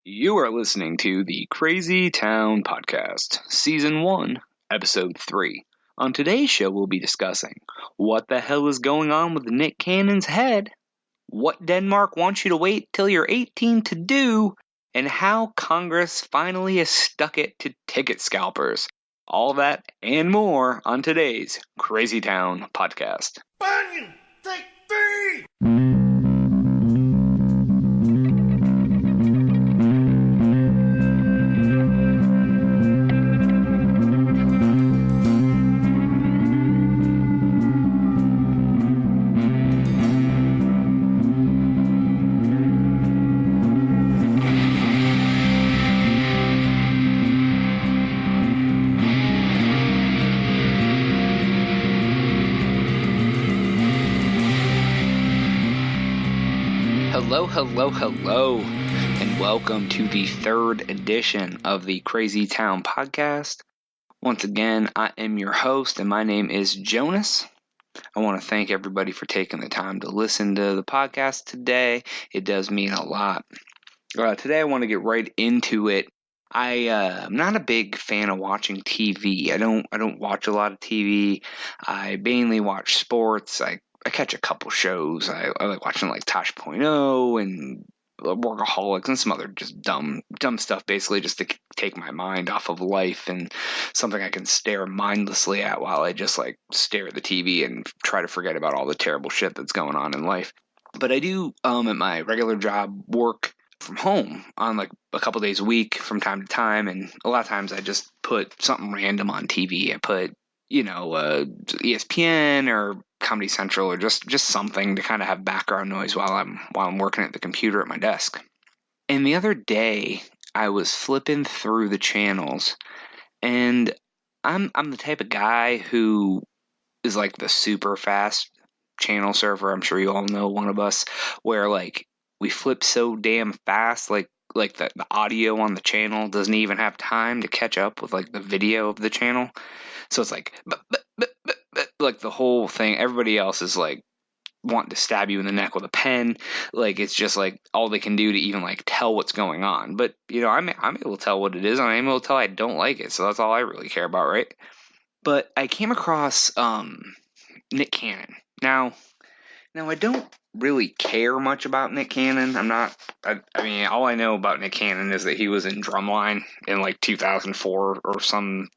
You are listening to the Crazy Town Podcast, Season 1, Episode 3. On today's show, we'll be discussing what the hell is going on with Nick Cannon's head, what Denmark wants you to wait till you're 18 to do, and how Congress finally has stuck it to ticket scalpers. All that and more on today's Crazy Town Podcast. Bunyan, take 3! Hello, and welcome to the third edition of the Crazy Town Podcast. Once again, I am your host, and my name is Jonas. I want to thank everybody for taking the time to listen to the podcast today. It does mean a lot. Today, I want to get right into it. I'm not a big fan of watching TV. I don't watch a lot of TV. I mainly watch sports. I catch a couple shows. I like watching like Tosh Point oh and Workaholics and some other just dumb stuff, basically just to take my mind off of life and something I can stare mindlessly at while I just like stare at the TV and try to forget about all the terrible shit that's going on in life. But I do at my regular job work from home on like a couple days a week from time to time, and a lot of times I just put something random on TV. I put ESPN or Comedy Central or just something to kind of have background noise while I'm working at the computer at my desk. And the other day I was flipping through the channels, and I'm the type of guy who is like the super fast channel surfer. I'm sure you all know one of us, where like we flip so damn fast, like the audio on the channel doesn't even have time to catch up with like the video of the channel. So it's like, like the whole thing, everybody else is like wanting to stab you in the neck with a pen. Like it's just like all they can do to even like tell what's going on. But I'm able to tell what it is, and I'm able to tell I don't like it. So that's all I really care about, right? But I came across Nick Cannon. Now I don't really care much about Nick Cannon. I mean, all I know about Nick Cannon is that he was in Drumline in like 2004 or something.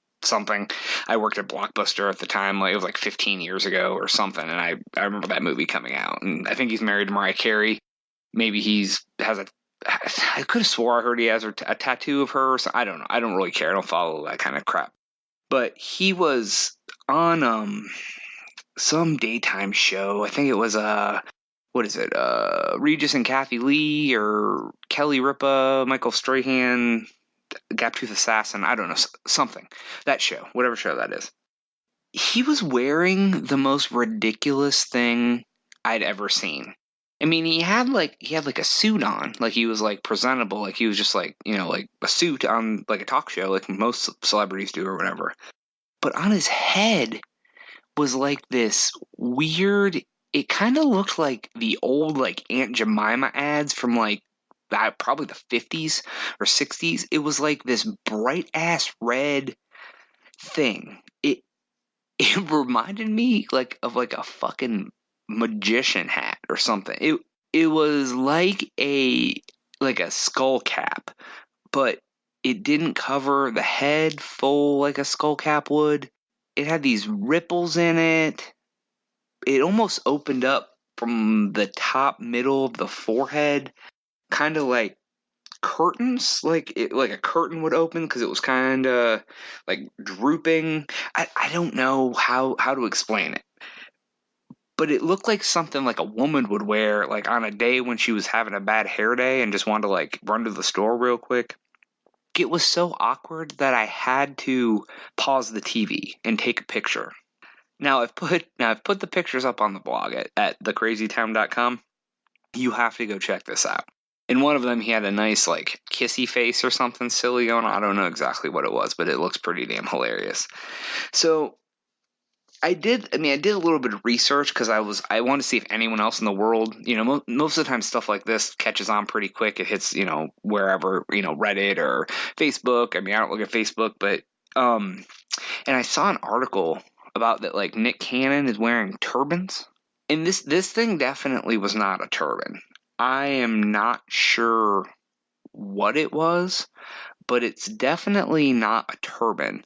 I worked at Blockbuster at the time, like it was like 15 years ago or something, and I remember that movie coming out. And I think he's married to Mariah Carey. Maybe I could have swore I heard he has a tattoo of her. So I don't know. I don't really care. I don't follow that kind of crap. But he was on some daytime show. I think it was Regis and Kathy Lee or Kelly Ripa, Michael Strahan, Gaptooth Assassin, I don't know, something. That show, whatever show that is. He was wearing the most ridiculous thing I'd ever seen. I mean, he had like a suit on, like he was like presentable, like he was just like, like a suit on like a talk show, like most celebrities do or whatever. But on his head was like this weird, it kind of looked like the old like Aunt Jemima ads from like probably the 50s or 60s. It was like this bright ass red thing. It reminded me like of like a fucking magician hat or something. It was like a skull cap, but it didn't cover the head full like a skull cap would. It had these ripples in it. It almost opened up from the top middle of the forehead, kind of like curtains, like a curtain would open, because it was kind of like drooping. I don't know how to explain it, but it looked like something like a woman would wear like on a day when she was having a bad hair day and just wanted to like run to the store real quick. It was so awkward that I had to pause the TV and take a picture. Now I've put the pictures up on the blog at thecrazytown.com. You have to go check this out. In one of them, he had a nice, like, kissy face or something silly going on. I don't know exactly what it was, but it looks pretty damn hilarious. So, I did a little bit of research because I wanted to see if anyone else in the world, most of the time stuff like this catches on pretty quick. It hits, wherever, Reddit or Facebook. I mean, I don't look at Facebook, but, and I saw an article about that, like, Nick Cannon is wearing turbans. And this thing definitely was not a turban. I am not sure what it was, but it's definitely not a turban.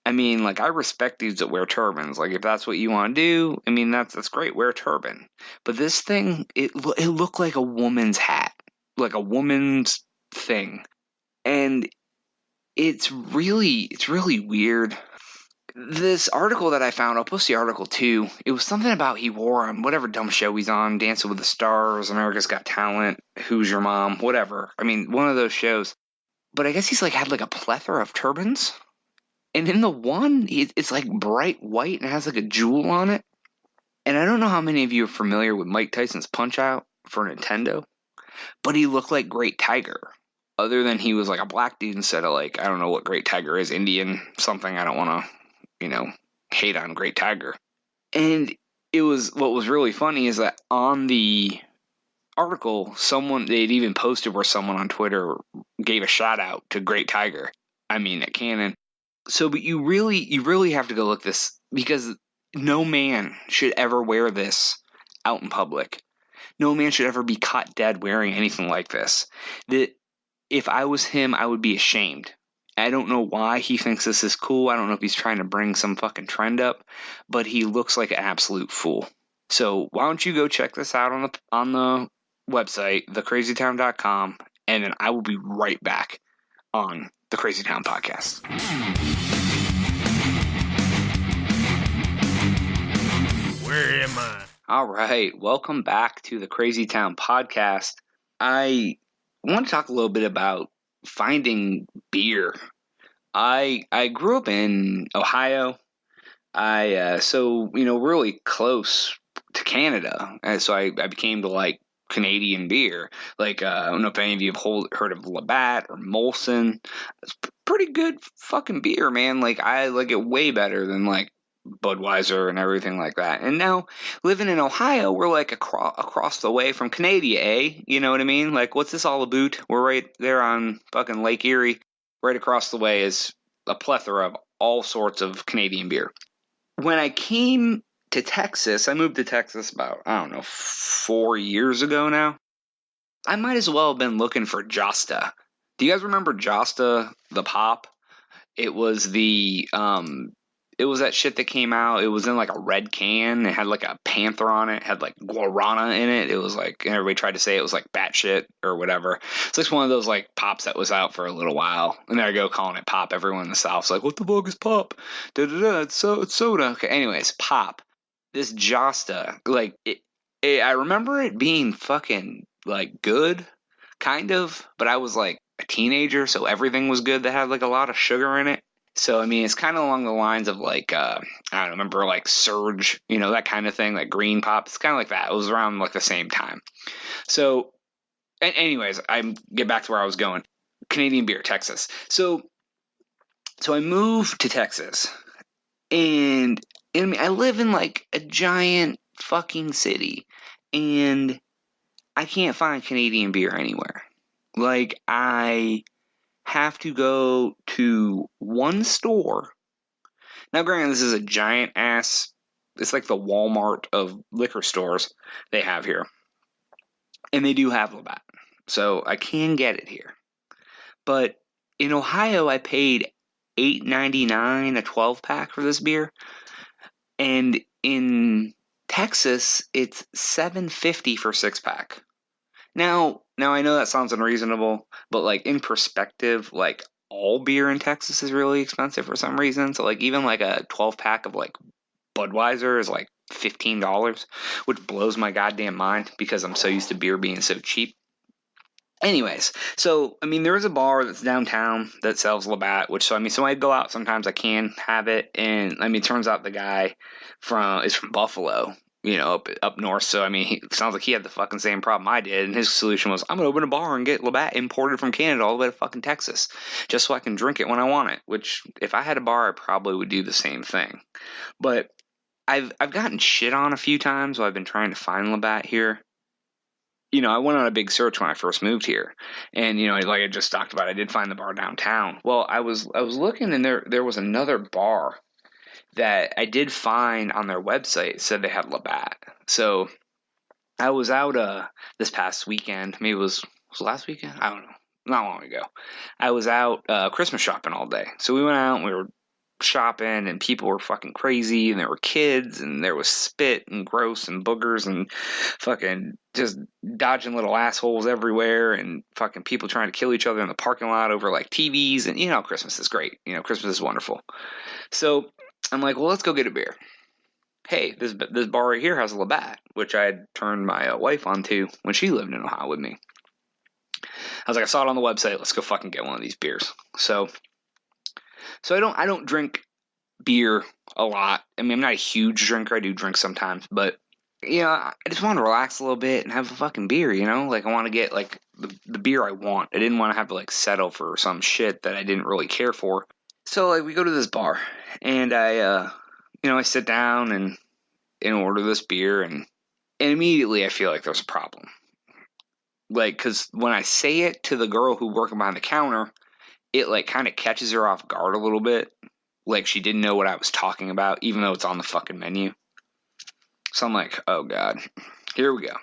I mean, like, I respect dudes that wear turbans. Like, if that's what you want to do, I mean, that's great. Wear a turban. But this thing, it looked like a woman's hat, like a woman's thing, and it's really weird. This article that I found, I'll post the article too. It was something about he wore on whatever dumb show he's on, Dancing with the Stars, America's Got Talent, Who's Your Mom, whatever. I mean, one of those shows. But I guess he's like had like a plethora of turbans. And in the one, it's like bright white and has like a jewel on it. And I don't know how many of you are familiar with Mike Tyson's Punch-Out for Nintendo, but he looked like Great Tiger. Other than he was like a black dude instead of like, I don't know what Great Tiger is, Indian something. I don't want to, hate on Great Tiger. And what was really funny is that on the article, they'd even posted where someone on Twitter gave a shout out to Great Tiger. I mean, at Canon. So, but you really have to go look this, because no man should ever wear this out in public. No man should ever be caught dead wearing anything like this. That if I was him, I would be ashamed. I don't know why he thinks this is cool. I don't know if he's trying to bring some fucking trend up, but he looks like an absolute fool. So why don't you go check this out on the website, thecrazytown.com, and then I will be right back on the Crazy Town Podcast. Where am I? All right, welcome back to the Crazy Town Podcast. I want to talk a little bit about finding beer. I grew up in Ohio. Really close to Canada, and so I became to like Canadian beer. Like, I don't know if any of you have heard of Labatt or Molson. It's pretty good fucking beer, man. Like, I like it way better than like Budweiser and everything like that. And now, living in Ohio, we're like across the way from Canada, eh? You know what I mean? Like, what's this all about? We're right there on fucking Lake Erie. Right across the way is a plethora of all sorts of Canadian beer. When I came to Texas, I moved to Texas about, 4 years ago now. I might as well have been looking for Josta. Do you guys remember Josta, the pop? It was it was that shit that came out. It was in like a red can. It had like a panther on it. It had like guarana in it. It was like, and everybody tried to say it was like batshit or whatever. It's like one of those like pops that was out for a little while. And there I go calling it pop. Everyone in the South's like, what the fuck is pop? It's soda. Okay, anyways, pop. This Josta, like, I remember it being fucking like good, kind of. But I was like a teenager, so everything was good that had like a lot of sugar in it. So, I mean, it's kind of along the lines of like, I don't know, remember like Surge, that kind of thing, like green pop. It's kind of like that. It was around like the same time. So, anyways, I get back to where I was going. Canadian beer, Texas. So I moved to Texas, and I mean, I live in like a giant fucking city, and I can't find Canadian beer anywhere. Like, I have to go to one store. Now, granted, this is a giant ass, it's like the Walmart of liquor stores they have here. And they do have Labatt. So I can get it here. But in Ohio, I paid $8.99 a 12-pack for this beer. And in Texas, it's $7.50 for 6-pack. Now I know that sounds unreasonable, but like in perspective, like all beer in Texas is really expensive for some reason. So like even like a 12-pack of like Budweiser is like $15, which blows my goddamn mind because I'm so used to beer being so cheap. Anyways, so I mean there is a bar that's downtown that sells Labatt, so I go out sometimes, I can have it, and I mean it turns out the guy is from Buffalo. Up north. So, I mean, it sounds like he had the fucking same problem I did. And his solution was, I'm going to open a bar and get Labatt imported from Canada all the way to fucking Texas, just so I can drink it when I want it. Which, if I had a bar, I probably would do the same thing. But I've gotten shit on a few times while I've been trying to find Labatt here. I went on a big search when I first moved here, and like I just talked about, I did find the bar downtown. Well, I was looking, and there was another bar that I did find on their website. It said they had Labatt. So I was out this past weekend. Maybe it was last weekend. I don't know. Not long ago. I was out Christmas shopping all day. So we went out and we were shopping, and people were fucking crazy, and there were kids, and there was spit and gross and boogers and fucking just dodging little assholes everywhere, and fucking people trying to kill each other in the parking lot over like TVs. And Christmas is great. Christmas is wonderful. So I'm like, well, let's go get a beer. Hey, this bar right here has a Labatt, which I had turned my wife onto when she lived in Ohio with me. I was like, I saw it on the website. Let's go fucking get one of these beers. So I don't drink beer a lot. I mean, I'm not a huge drinker. I do drink sometimes, but I just want to relax a little bit and have a fucking beer. Like I want to get like the beer I want. I didn't want to have to like settle for some shit that I didn't really care for. So like we go to this bar, and I sit down and order this beer, and immediately I feel like there's a problem. Like, because when I say it to the girl who working behind the counter, it like kind of catches her off guard a little bit. Like she didn't know what I was talking about, even though it's on the fucking menu. So I'm like, oh God, here we go.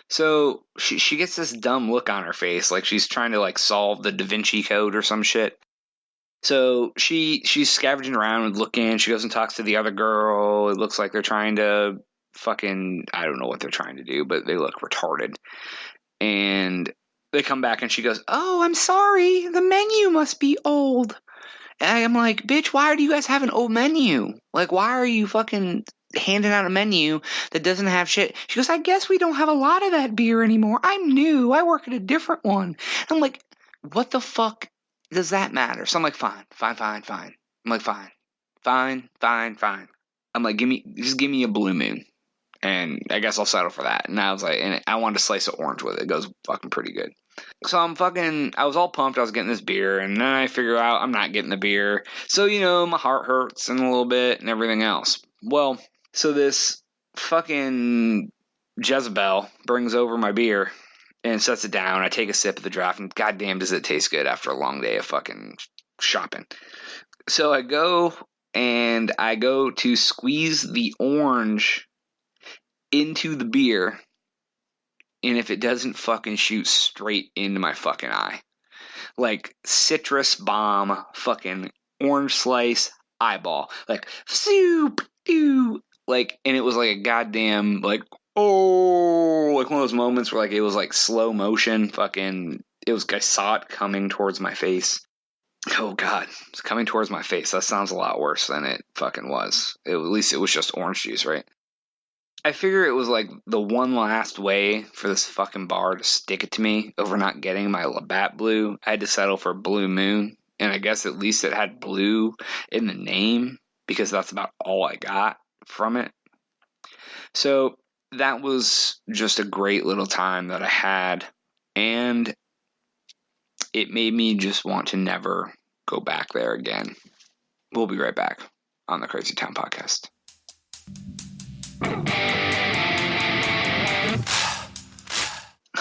So she gets this dumb look on her face, like she's trying to like solve the Da Vinci Code or some shit. So she's scavenging around and looking. She goes and talks to the other girl. It looks like they're trying to fucking, I don't know what they're trying to do, but they look retarded. And they come back and she goes, oh, I'm sorry. The menu must be old. And I'm like, bitch, why do you guys have an old menu? Like, why are you fucking handing out a menu that doesn't have shit? She goes, I guess we don't have a lot of that beer anymore. I'm new. I work at a different one. And I'm like, what the fuck does that matter? So I'm like, fine. I'm like, fine. I'm like, just give me a Blue Moon. And I guess I'll settle for that. And I was like, and I wanted a slice of orange with it. It goes fucking pretty good. So I was all pumped. I was getting this beer, and then I figure out I'm not getting the beer. So, my heart hurts in a little bit and everything else. Well, so this fucking Jezebel brings over my beer and sets it down. I take a sip of the draft, and goddamn does it taste good after a long day of fucking shopping. So I go to squeeze the orange into the beer, and if it doesn't fucking shoot straight into my fucking eye. Like citrus bomb, fucking orange slice, eyeball. Like, soup, ew. Like, and it was like a goddamn, like, oh, like one of those moments where like it was like slow motion, fucking, I saw it coming towards my face. Oh God, it's coming towards my face. That sounds a lot worse than it fucking was. At least it was just orange juice, right? I figure it was like the one last way for this fucking bar to stick it to me over not getting my Labatt Blue. I had to settle for Blue Moon, and I guess at least it had blue in the name because that's about all I got from it. So that was just a great little time that I had, and it made me just want to never go back there again. We'll be right back on the Crazy Town Podcast.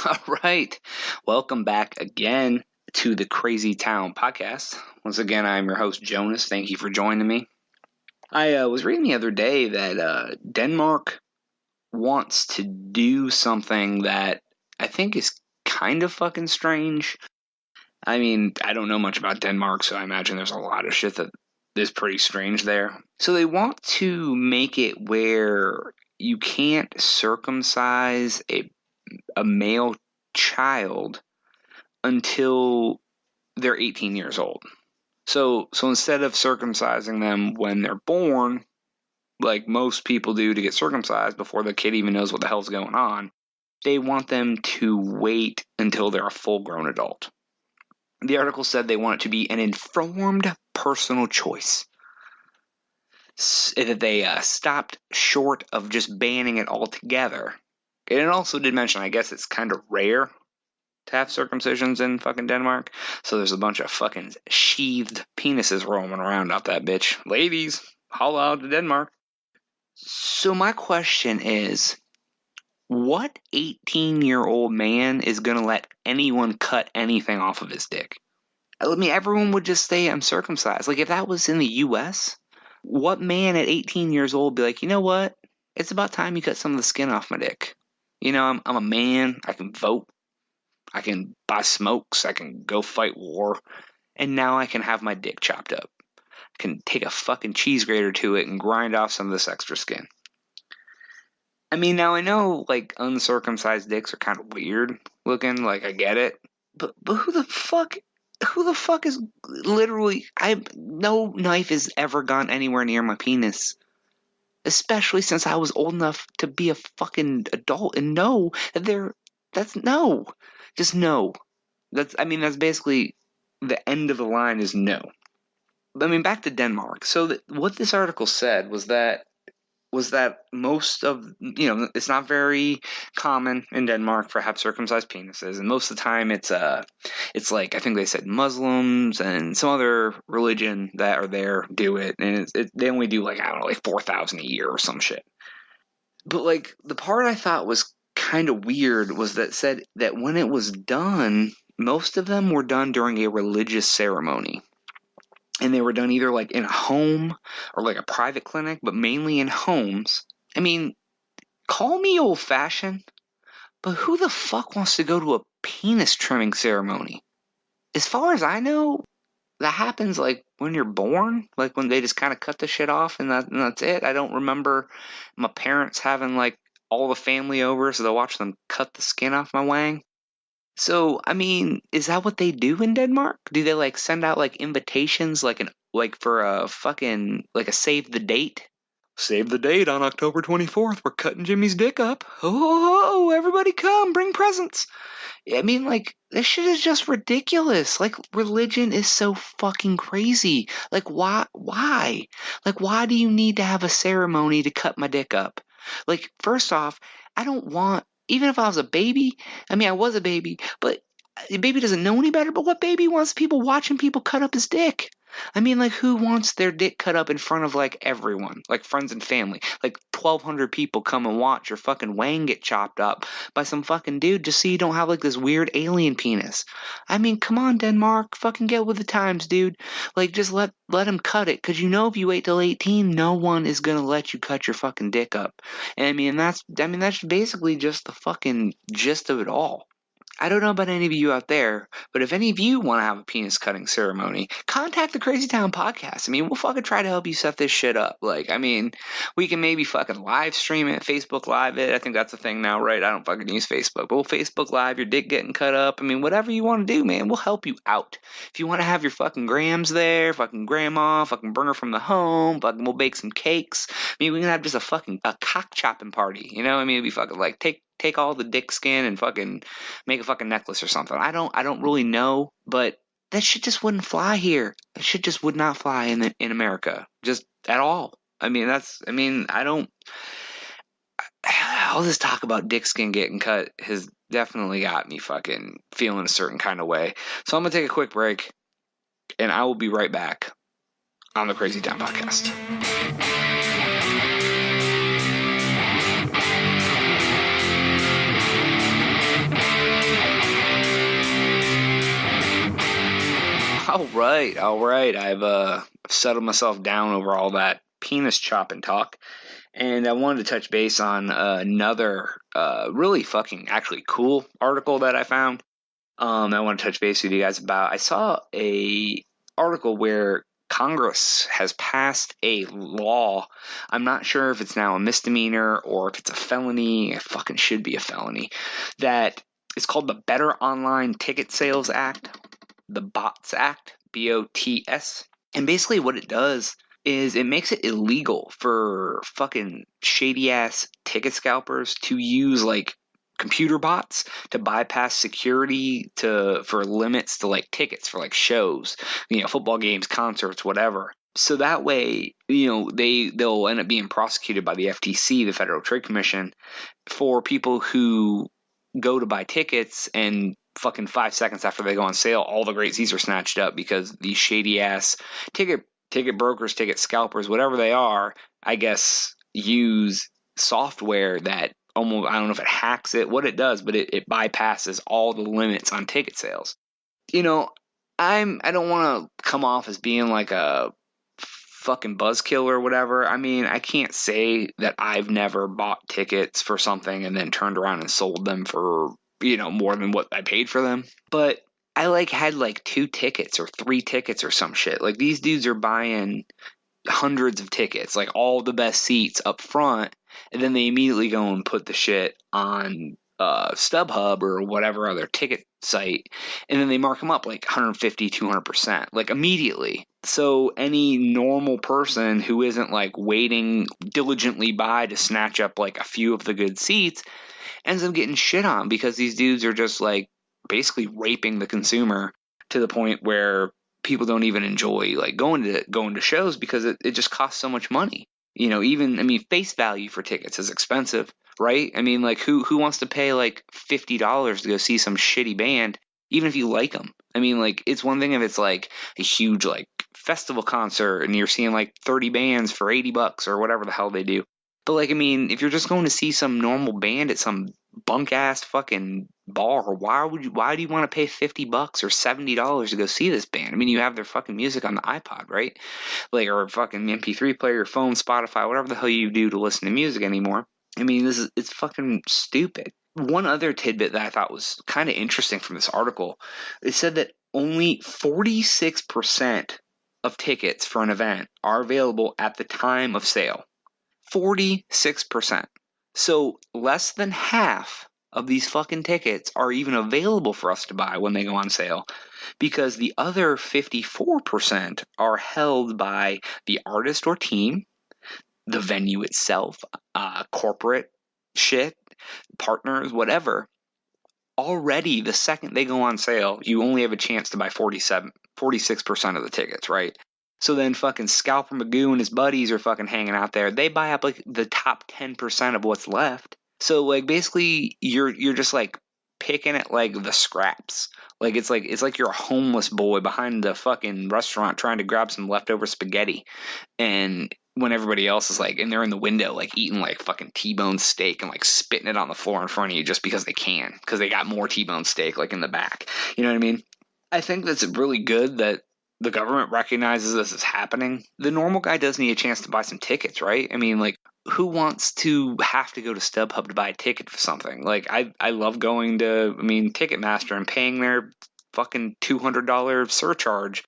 All right. Welcome back again to the Crazy Town Podcast. Once again, I'm your host, Jonas. Thank you for joining me. I was reading the other day that Denmark wants to do something that I think is kind of fucking strange. I mean, I don't know much about Denmark, so I imagine there's a lot of shit that is pretty strange there. So they want to make it where you can't circumcise a male child until they're 18 years old. So instead of circumcising them when they're born, like most people do to get circumcised before the kid even knows what the hell's going on, they want them to wait until they're a full-grown adult. The article said they want it to be an informed personal choice. That they stopped short of just banning it altogether. And it also did mention, I guess it's kind of rare to have circumcisions in fucking Denmark. So there's a bunch of fucking sheathed penises roaming around out that bitch. Ladies, holla out to Denmark. So my question is, what 18-year-old man is going to let anyone cut anything off of his dick? I mean, everyone would just say I'm circumcised. Like, if that was in the U.S., what man at 18 years old would be like, you know what? It's about time you cut some of the skin off my dick. You know, I'm a man. I can vote. I can buy smokes. I can go fight war. And now I can have my dick chopped up. I can take a fucking cheese grater to it and grind off some of this extra skin. I mean, now I know, like, uncircumcised dicks are kind of weird looking. Like, I get it. But who the fuck is literally, no knife has ever gone anywhere near my penis. Especially since I was old enough to be a fucking adult and know that that's no. Just no. That's basically the end of the line is no. I mean, back to Denmark. So what this article said was that most of, it's not very common in Denmark for have circumcised penises, and most of the time it's like, I think they said Muslims and some other religion that are there do it, and they only do, like, I don't know, like 4,000 a year or some shit. But, like, the part I thought was kind of weird was that said that when it was done, most of them were done during a religious ceremony. And they were done either, like, in a home or, like, a private clinic, but mainly in homes. I mean, call me old-fashioned, but who the fuck wants to go to a penis trimming ceremony? As far as I know, that happens, like, when you're born, like, when they just kind of cut the shit off, and that's it. I don't remember my parents having, like, all the family over so they'll watch them cut the skin off my wang. So, I mean, is that what they do in Denmark? Do they, like, send out, like, invitations, like for a fucking, like, a save the date? Save the date on October 24th. We're cutting Jimmy's dick up. Oh, everybody come, bring presents. I mean, like, this shit is just ridiculous. Like, religion is so fucking crazy. Like, why? Like, why do you need to have a ceremony to cut my dick up? Like, first off, I don't want, even if I was a baby, I mean, I was a baby, but the baby doesn't know any better, but what baby wants people watching people cut up his dick? I mean, like, who wants their dick cut up in front of, like, everyone? Like, friends and family. Like, 1,200 people come and watch your fucking wang get chopped up by some fucking dude just so you don't have, like, this weird alien penis. I mean, come on, Denmark. Fucking get with the times, dude. Like, just let him cut it. Because you know if you wait till 18, no one is going to let you cut your fucking dick up. And, I mean, that's basically just the fucking gist of it all. I don't know about any of you out there, but if any of you want to have a penis cutting ceremony, contact the Crazy Town podcast. I mean, we'll fucking try to help you set this shit up. Like, I mean, we can maybe fucking live stream it, Facebook Live it. I think that's a thing now, right? I don't fucking use Facebook, but we'll Facebook Live your dick getting cut up. I mean, whatever you want to do, man, we'll help you out. If you want to have your fucking grams there, fucking grandma, fucking bring her from the home, fucking we'll bake some cakes. I mean, we can have just a cock chopping party, you know? I mean, it'd be fucking like, take all the dick skin and fucking make a fucking necklace or something. I don't really know, but that shit just wouldn't fly here. That shit just would not fly in America, just at all. I mean, all this talk about dick skin getting cut has definitely got me fucking feeling a certain kind of way. So I'm gonna take a quick break, and I will be right back on the Crazy Town Podcast. All right. I've settled myself down over all that penis chopping talk, and I wanted to touch base on another really fucking actually cool article that I found. I want to touch base with you guys about. I saw a article where Congress has passed a law. I'm not sure if it's now a misdemeanor or if it's a felony. It fucking should be a felony. That it's called the Better Online Ticket Sales Act. The BOTS Act, BOTS. And basically what it does is it makes it illegal for fucking shady ass ticket scalpers to use, like, computer bots to bypass security for limits to, like, tickets for, like, shows, football games, concerts, whatever. So that way, they'll end up being prosecuted by the FTC, the Federal Trade Commission, for people who go to buy tickets and fucking 5 seconds after they go on sale, all the great seats are snatched up because these shady ass ticket brokers, ticket scalpers, whatever they are, I guess, use software that almost, I don't know if it hacks it, what it does, but it bypasses all the limits on ticket sales. You know, I don't want to come off as being like a fucking buzzkill or whatever. I mean, I can't say that I've never bought tickets for something and then turned around and sold them for, more than what I paid for them. But I had 2 tickets or 3 tickets or some shit. Like, these dudes are buying hundreds of tickets, like all the best seats up front, and then they immediately go and put the shit on StubHub or whatever other ticket site, and then they mark them up like 150, 200%, like immediately. So any normal person who isn't like waiting diligently by to snatch up like a few of the good seats ends up getting shit on because these dudes are just like basically raping the consumer to the point where people don't even enjoy like going to shows because it just costs so much money. Even, I mean, face value for tickets is expensive, right? I mean, like who wants to pay like $50 to go see some shitty band, even if you like them? I mean, like, it's one thing if it's like a huge like festival concert and you're seeing like 30 bands for $80 or whatever the hell they do. But like, I mean, if you're just going to see some normal band at some bunk ass fucking bar, why do you want to pay $50 or $70 to go see this band? I mean, you have their fucking music on the iPod, right? Like, or a fucking MP3 player, phone, Spotify, whatever the hell you do to listen to music anymore. I mean, it's fucking stupid. One other tidbit that I thought was kind of interesting from this article, it said that only 46% of tickets for an event are available at the time of sale. 46%. So less than half of these fucking tickets are even available for us to buy when they go on sale, because the other 54% are held by the artist or team, the venue itself, corporate shit, partners, whatever. Already, the second they go on sale, you only have a chance to buy 46% of the tickets, right? So then fucking Scalper Magoo and his buddies are fucking hanging out there. They buy up like the top 10% of what's left. So like basically you're just like picking at like the scraps. Like it's like you're a homeless boy behind the fucking restaurant trying to grab some leftover spaghetti. And when everybody else is like, and they're in the window like eating like fucking T-bone steak and like spitting it on the floor in front of you just because they can, because they got more T-bone steak like in the back. You know what I mean? I think that's really good that the government recognizes this is happening. The normal guy does need a chance to buy some tickets, right? I mean, like, who wants to have to go to StubHub to buy a ticket for something? Like, I love going to, I mean, Ticketmaster and paying their fucking $200 surcharge.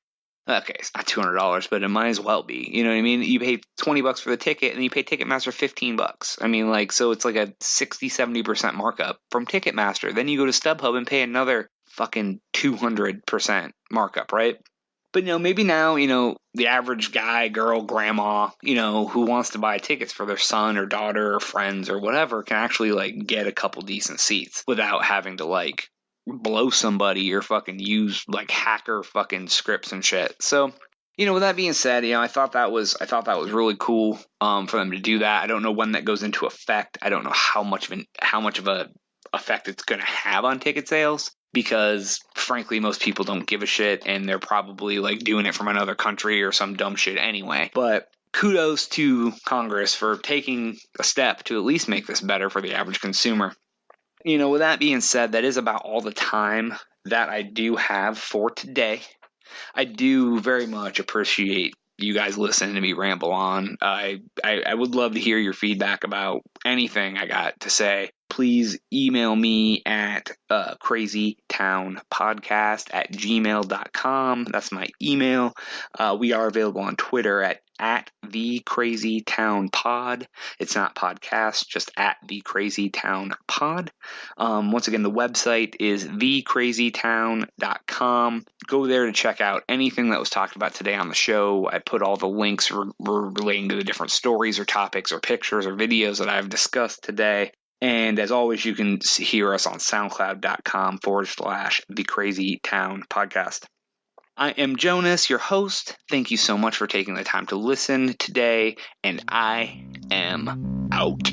Okay, it's not $200, but it might as well be. You know what I mean? You pay $20 for the ticket, and you pay Ticketmaster $15. I mean, like, so it's like a 60-70% markup from Ticketmaster. Then you go to StubHub and pay another fucking 200% markup, right? But, maybe now, the average guy, girl, grandma, who wants to buy tickets for their son or daughter or friends or whatever can actually, like, get a couple decent seats without having to, like, blow somebody or fucking use, like, hacker fucking scripts and shit. So, with that being said, I thought that was really cool for them to do that. I don't know when that goes into effect. I don't know how much of a effect it's going to have on ticket sales, because frankly most people don't give a shit and they're probably like doing it from another country or some dumb shit anyway. But kudos to Congress for taking a step to at least make this better for the average consumer. With that being said, that is about all the time that I do have for today. I do very much appreciate you guys listening to me ramble on. I would love to hear your feedback about anything I got to say. Please email me at crazytownpodcast@gmail.com. That's my email. We are available on Twitter at @thecrazytownpod. It's not podcast, just @thecrazytownpod. Once again, the website is thecrazytown.com. Go there to check out anything that was talked about today on the show. I put all the links relating to the different stories or topics or pictures or videos that I've discussed today. And as always, you can hear us on soundcloud.com/The Crazy Town Podcast. I am Jonas, your host. Thank you so much for taking the time to listen today, and I am out.